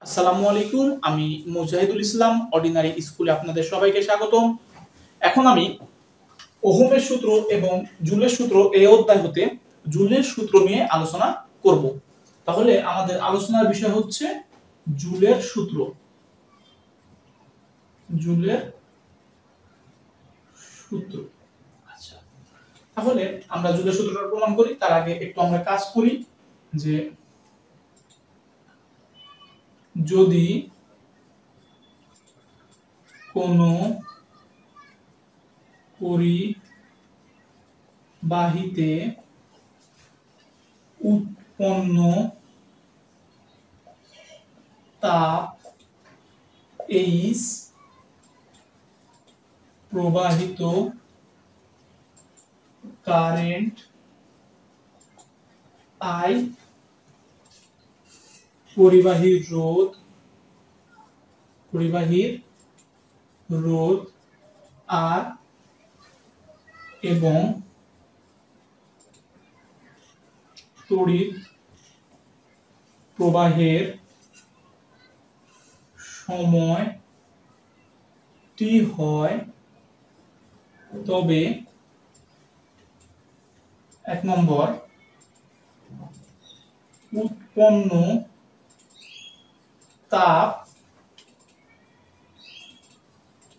আসসালামু আলাইকুম। আমি মুজাহিদুল ইসলাম অর্ডিনারি স্কুলে আপনাদের সবাইকে স্বাগতম। এখন আমি ওহমের সূত্র এবং জুলের সূত্র এই অধ্যায় হতে জুলের সূত্র নিয়ে আলোচনা করব। তাহলে আমাদের আলোচনার বিষয় হচ্ছে জুলের সূত্র। জুলের সূত্র। আচ্ছা, তাহলে আমরা জুলের সূত্রটা প্রমাণ করি। তার আগে একটু আমরা কাজ করি যে যদি কোনো পরিবাহীতে উৎপন্ন তাপ H, প্রবাহিত কারেন্ট I, পরিবাহীর রোধ R এবং তড়িৎ প্রবাহের সময় T হয়, তবে 1 নম্বর উৎপন্ন তাপ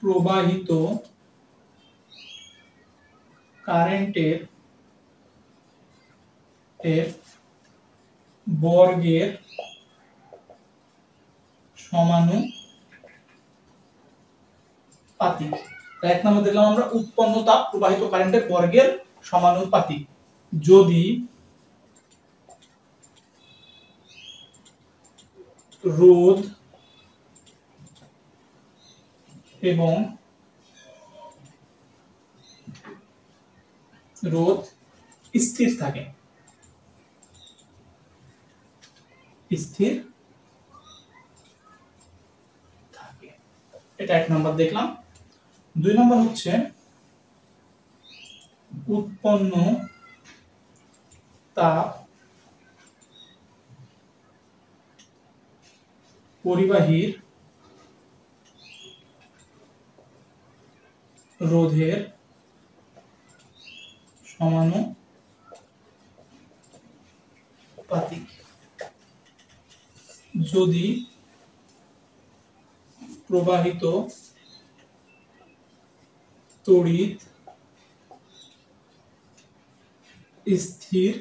প্রবাহিত কারেন্টের বর্গের সমানুপাতিক। 1 নম্বর দেখলাম আমরা উৎপন্ন তাপ প্রবাহিত কারেন্টের বর্গের সমানুপাতিক। যদি রোধ এবং স্থির থাকে, এটা 1 নম্বর দেখলাম। 2 নম্বর হচ্ছে উৎপন্ন তাপ পরিবাহীর রোধের সমানুপাতিক। যদি প্রবাহিত তড়িৎ স্থির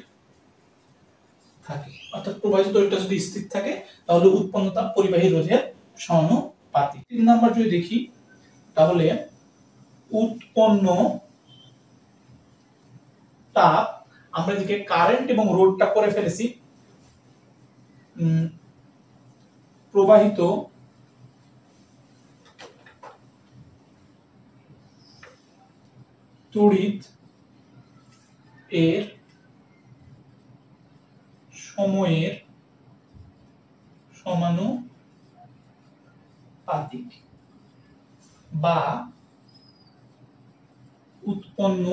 থাকে, অর্থাৎ প্রবাহিত তড়িৎটা যদি স্থির থাকে তাহলে উৎপন্ন তাপ পরিবাহী রোধের সমানুপাতিক। 3 নাম্বার যদি দেখি তাহলে উৎপন্ন তাপ, আমরা এদিকে কারেন্ট এবং রোধটা করে ফেলেছি। প্রবাহিত তড়িৎ এর সময়ের সমানুপাতিক বা উৎপন্ন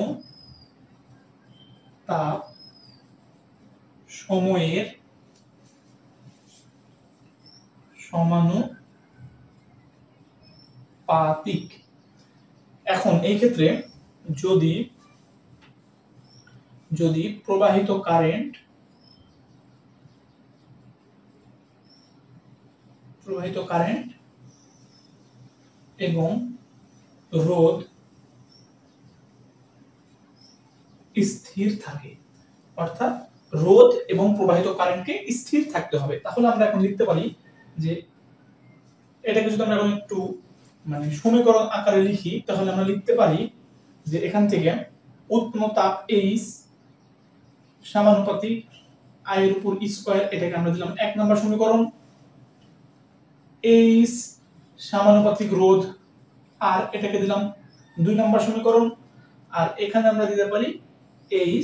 তাপ সময়ের সমানুপাতিক। এখন এই ক্ষেত্রে যদি প্রবাহিত কারেন্ট এবং রোধ স্থির থাকে, অর্থাৎ রোধ এবং প্রবাহিত কারেন্টকে স্থির থাকতে হবে, তাহলে আমরা এখন লিখতে পারি যে এটাকে যদি আমরা এখন একটু সমীকরণ আকারে লিখি তাহলে আমরা লিখতে পারি যে এখান থেকে উৎপন্ন তাপ H সমানুপাতিক I এর উপর স্কয়ার, এটাকে আমরা দিলাম 1 নম্বর সমীকরণ। H সমানুপাতিক রোধ আর এটাকে দিলাম 2 নম্বর সমীকরণ। আর এখানে আমরা দিতে পারি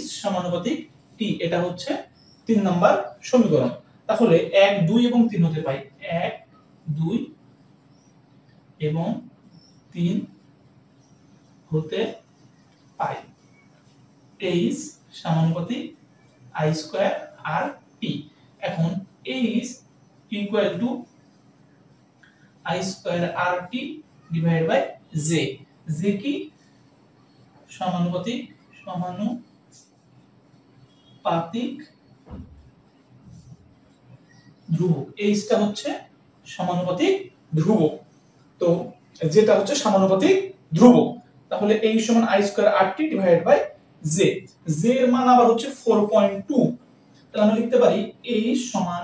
H সমানুপাতিক T, এটা হচ্ছে 3 নম্বর সমীকরণ। তাহলে 1, 2 এবং 3 হতে পাই, 1, 2 এবং 3 হতে পাই H সমানুপাতিক I স্কয়ার আর T। এখন H equal to i square rt divide by j। j কি সমানুপাতিক ধ্রুবক, h টা হচ্ছে সমানুপাতিক ধ্রুবক। তো যেটা হচ্ছে সমানুপাতিক ধ্রুবক, তাহলে h সমান i square rt divide by j। j এর মান আবার হচ্ছে 4.2, তাহলে আমরা লিখতে পারি h সমান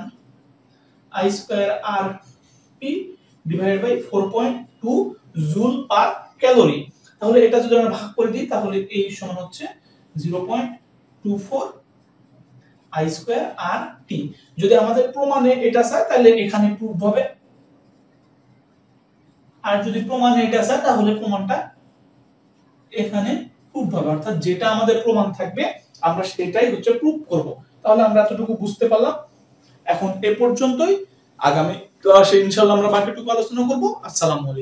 i square rt divide by 4.2 joule per calorie. তাহলে এটা যদি আমরা ভাগ করে দিই তাহলে h সমান হচ্ছে 0.24 i স্কয়ার rt। যদি আমাদের প্রমাণে এটা চায় তাহলে এখানে প্রুফ হবে, আর যদি প্রমাণে এটা চায় তাহলে প্রমাণটা এখানে প্রুফ হবে, অর্থাৎ যেটা আমাদের প্রমাণ থাকবে আমরা সেটাই হচ্ছে প্রুফ করব। তাহলে আমরা এতটুকু বুঝতে পারলাম। এখন এ পর্যন্তই, আগামী ক্লাসে ইনশাআল্লাহ আমরা বাকিটুকু আলোচনা করব। আসসালামু আলাইকুম।